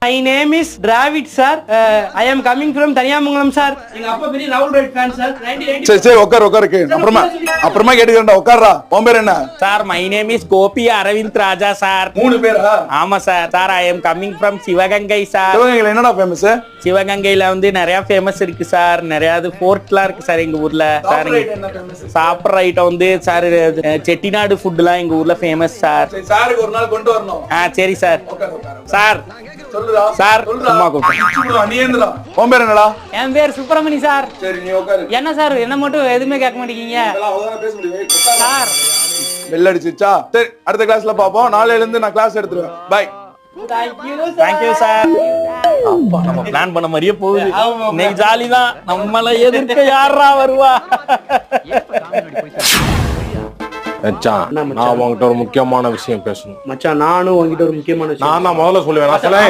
My name is Dravid sir. I am coming from Taniyamangalam sir. எங்க அப்பா பெரிய ராகுல் டிராவிட் ஃபேன் சார். 1990 சரி உட்காருக்கு அப்புறமா கேட்டுக்கிறேன்டா உட்கார்றா. உன் பேர் என்ன? Sir my name is Gopi Aravind Raja sir. 3 பேரா? ஆமா sir. Sir I am coming from Sivaganga sir. சிவகங்கையில என்னடா ஃபேமஸ்? சிவகங்கையில வந்து நிறைய ஃபேமஸ் இருக்கு சார். நிறைய ஃபோர்ட்லாம் இருக்கு சார் எங்க ஊர்ல. சார் சாப்பிட்ற ஐட்டம் வந்து சார் செட்டிநாடு ஃபுட்லாம் எங்க ஊர்ல ஃபேமஸ் சார். சாருக்கு ஒரு நாள் கொண்டு வரணும். சரி சார். சார் சொல்லுடா. சார் சும்மா கூப்பிடு. நீ என்னடா? உன் பேர் என்னடா? என் பேர் சுப்பிரமணி சார். சரி நீ உட்காரு. என்ன சார் என்ன மட்டும் எதுவுமே கேட்க மாட்டேங்கீங்க இதெல்லாம் அவதான பேச முடியும். சார்? பெல் அடிச்சிச்சா? சரி அடுத்த கிளாஸ்ல பாப்போம். நாளையில இருந்து நான் கிளாஸ் எடுத்துருவேன். பை. Thank you sir. அப்பா நம்ம பிளான் பண்ண மாதிரியே போகுது. இன்னைக்கு ஜாலி தான். நம்மள எதிர்க்க யாரா வருவா? மச்சான் நான் உங்ககிட்ட ஒரு முக்கியமான விஷயம் பேசணும். மச்சான் நானும் உங்ககிட்ட ஒரு முக்கியமான நான் தான் முதல்ல சொல்லுவேன்.